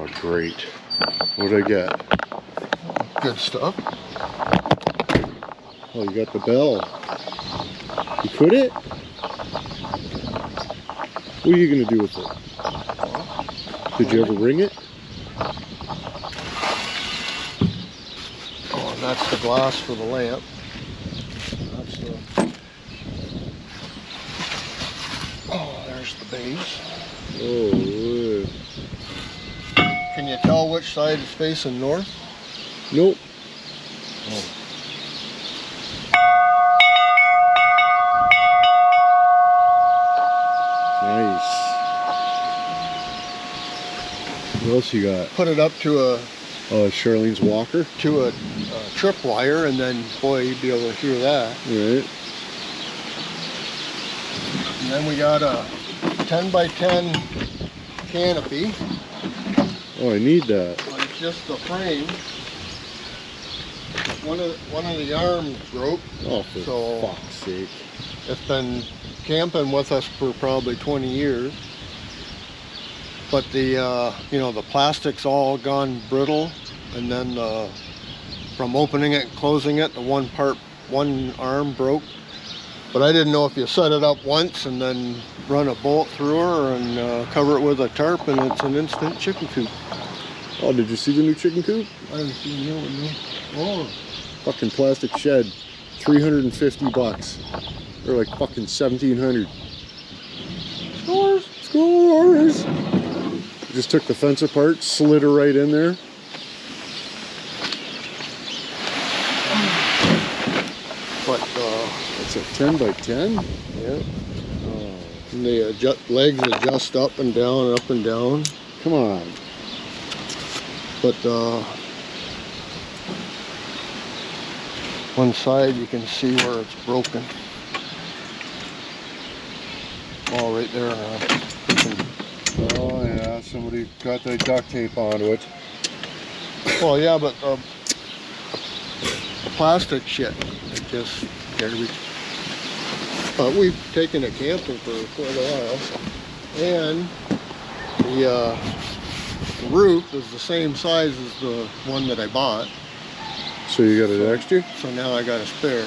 Oh, great. What did I get? Good stuff. Oh, you got the bell. You put it? What are you going to do with it? Did you ever ring it? Oh, and that's the glass for the lamp. That's the... Oh, there's the base. Oh, yeah. Can you tell which side is facing north? Nope. Oh. Nice. What else you got? Put it up to a Charlene's walker. to a tripwire, and then boy, you'd be able to hear that. Right. And then we got a 10 by 10 canopy. Oh, I need that. Well, it's just the frame. One of the arms broke. Oh, for So- fuck's sake. It's been camping with us for probably 20 years. But the you know, the plastic's all gone brittle, and then from opening it and closing it, the one arm broke. But I didn't know if you set it up once and then run a bolt through her and cover it with a tarp, and it's an instant chicken coop. Oh, did you see the new chicken coop? I haven't seen you one, no. Oh, Fucking plastic shed. 350 bucks. Or like fucking 1,700. scores. Scores! Just took the fence apart, slid her right in there. But It's a 10 by 10? yeah, Oh, and the legs adjust up and down and up and down. come on. But one side you can see where it's broken. Oh, right there. Oh yeah, somebody got the duct tape onto it. Well, yeah, but the plastic shit, it just garbage. But we've taken it camping for quite a while, and the roof is the same size as the one that I bought. So you got an extra? So now I got a spare.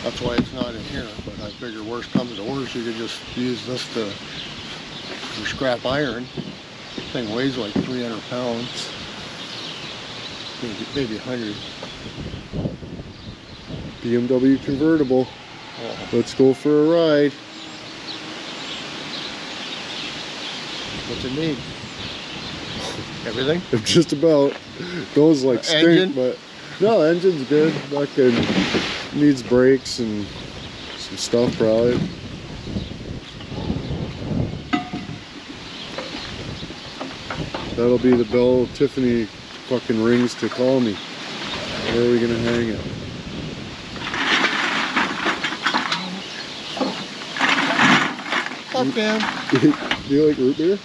That's why it's not in here, but I figure worst comes to worst, you could just use this for scrap iron. Thing weighs like 300 pounds. Maybe 100. BMW convertible. Oh. Let's go for a ride. What's it need? Everything? Just about. Those like stink, Engine? but no, engine's good. Fucking needs brakes and some stuff probably. That'll be the bell Tiffany fucking rings to call me. Where are we gonna hang it? Fuck, man. Do you like root beer?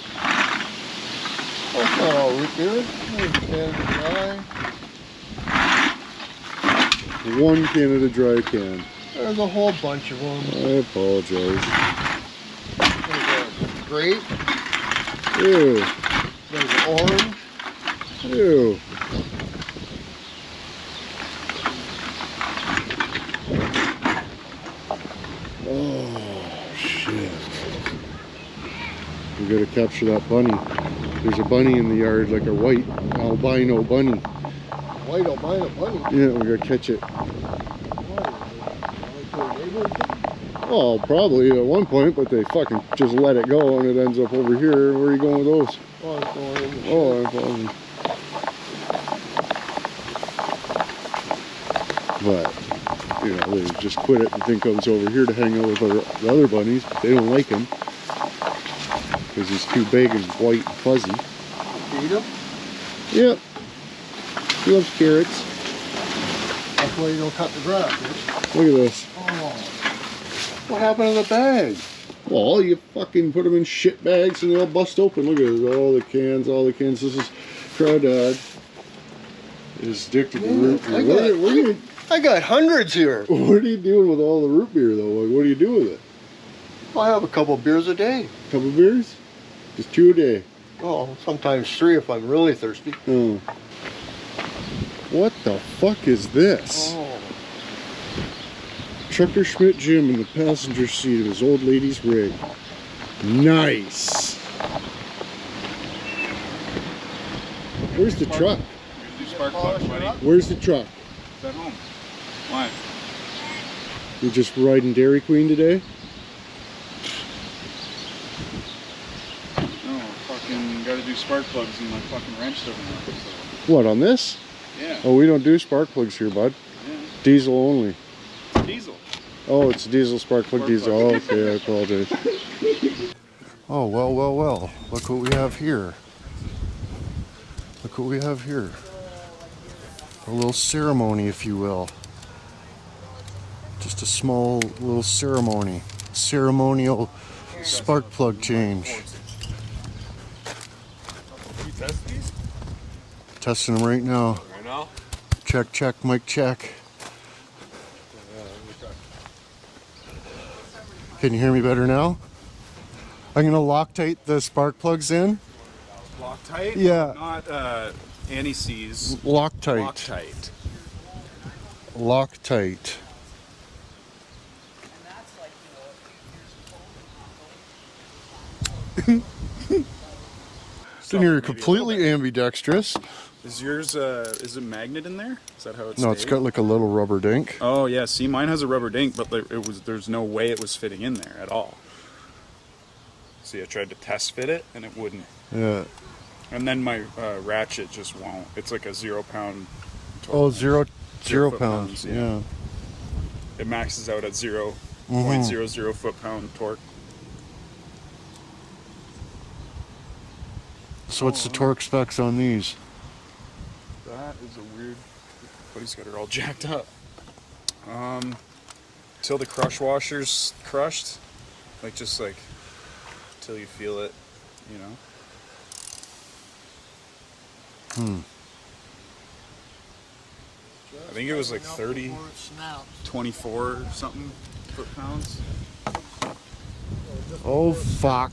Oh, it's not all root beer. Canada Dry. One Canada Dry can. There's a whole bunch of them. I apologize. There's a grape. Ew. There's an orange. Ew. Oh, shit. We gotta capture that bunny. There's a bunny in the yard, like a white albino bunny. White albino bunny. Yeah, we gotta catch it. Oh, probably at one point, but they fucking just let it go and it ends up over here. Where are you going with those? Oh, it's going in the Oh, I'm following. But, you know, they just quit it and think I was over here to hang out with the other bunnies. But they don't like him because he's too big and white and fuzzy. Feed him? Yep. He loves carrots. That's why you don't cut the grass, bitch. Look at this. Oh. What happened to the bag? Well, you fucking put them in shit bags and they all bust open. Look at this. All the cans, all the cans. This is Crawdad. Is addicted to root beer. I got hundreds here. What are you doing with all the root beer, though? Like, what do you do with it? I have a couple beers a day. Couple beers? Just 2 a day. Oh, sometimes 3 if I'm really thirsty. Oh. What the fuck is this? Oh. Trucker Schmidt Jim in the passenger seat of his old lady's rig. Nice. Where's the truck? Here's your spark plugs, buddy. Where's the truck? It's at home. Why? You're just riding Dairy Queen today? No, fucking gotta do spark plugs and my fucking wrench doesn't work. So. What, on this? Yeah. Oh, we don't do spark plugs here, bud. Yeah. Diesel only. It's diesel. Oh, it's a diesel spark plug diesel. Oh, okay, I apologize. Oh, well, well, well. Look what we have here. Look what we have here. A little ceremony, if you will. Just a small little ceremony. Ceremonial spark plug change. You test these? Testing them right now. Right now? Check, check, mic check. Can you hear me better now? I'm gonna Loctite the spark plugs in. Loctite? Yeah. Not anti-seize. Loctite. Loctite. Loctite. So you're completely ambidextrous. Is yours, is it magnet in there? Is that how it's No, it's got like a little rubber dink. Oh yeah, see mine has a rubber dink, but there's no way it was fitting in there at all. See, I tried to test fit it and it wouldn't. Yeah. And then my ratchet just won't. It's like a 0 pound. Oh, zero foot pounds. Yeah. It maxes out at 0.00 foot-pound torque. So what's the torque specs on these? That is a weird. Buddy's got her all jacked up. Till the crush washer's crushed, just till you feel it, you know. I think it was like 30, 24 or something foot-pounds. Oh fuck!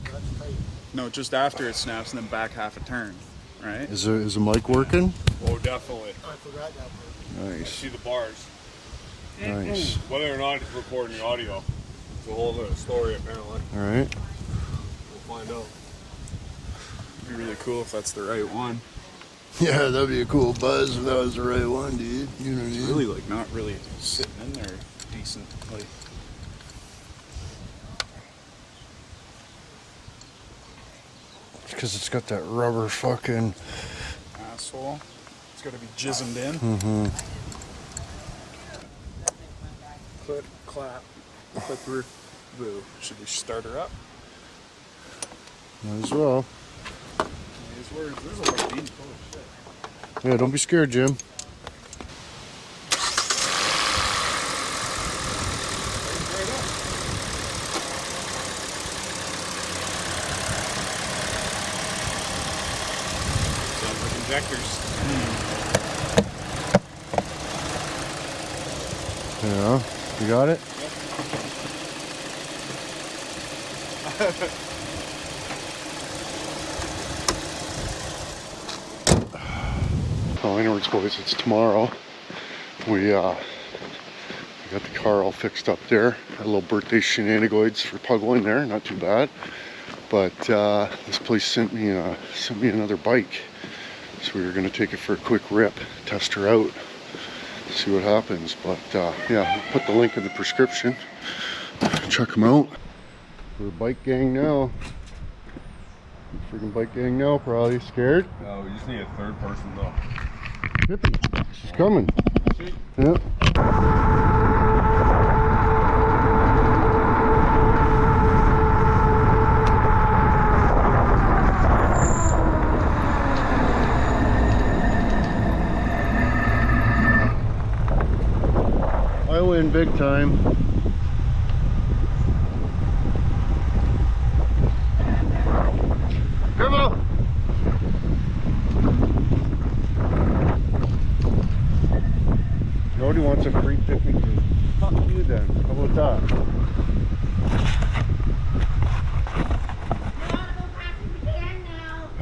No, just after it snaps and then back half a turn, right? Is the mic working? Oh, definitely. I forgot that part. Nice. See the bars. Nice. Whether or not it's recording the audio, it's a whole other story apparently. All right. We'll find out. It'd be really cool if that's the right one. Yeah, that'd be a cool buzz if that was the right one, dude. You know what I It's mean? really not really sitting in there decently. Because it's got that rubber fucking Asshole. It's got to be jismed in. Mm-hmm. Clip, clap, clipper, boo. Should we start her up? Might as well. There's a lot of beans. Holy shit. Yeah, don't be scared, Jim. Sounds like injectors. Yeah, you got it? Oh, anyways, boys, it's tomorrow. We got the car all fixed up there. Had a little birthday shenanigans for Puggle in there, not too bad. But this place sent me another bike, so we were gonna take it for a quick rip, test her out, see what happens. But yeah, I'll put the link in the prescription. Check them out. We're a bike gang now. Freaking bike gang now, probably scared. No, we just need a third person though. Hippie, she's coming. Yep. I win big time. Careful! Nobody wants a free picnic. Fuck you then. How about that?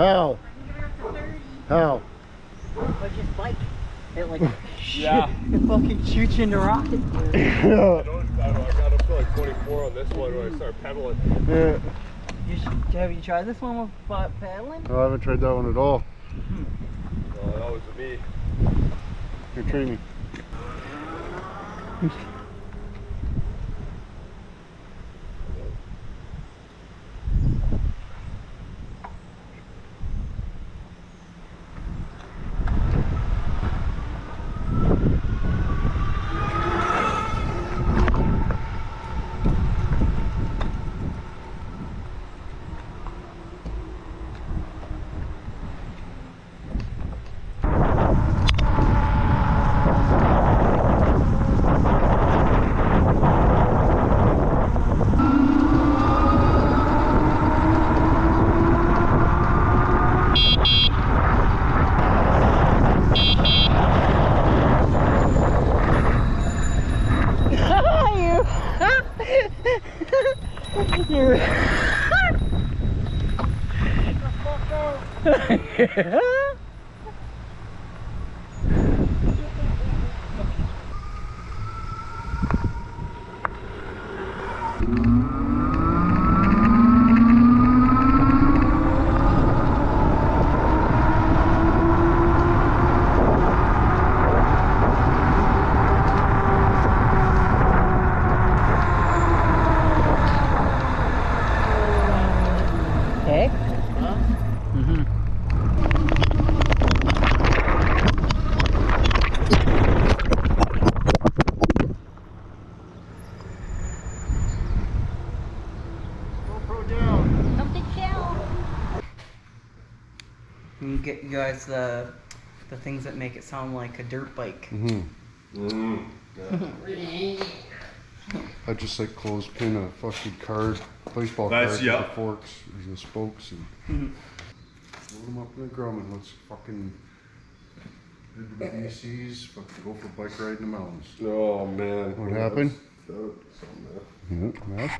How? How? But just bike. It like Yeah. it fucking shoots you into rockets. I got up to like 24 on this one when I started pedaling. Yeah. Have you tried this one with paddling? No, I haven't tried that one at all. No, that was me. You're training. Okay. Something shell. You get you guys the things that make it sound like a dirt bike. I just like clothespin a fucking card, baseball Nice, card yeah. with the forks, there's the spokes, and load them up in the drum and let's fucking head to the BCs, fucking go for a bike ride in the mountains. Oh man. What happened? Something, man. Yeah,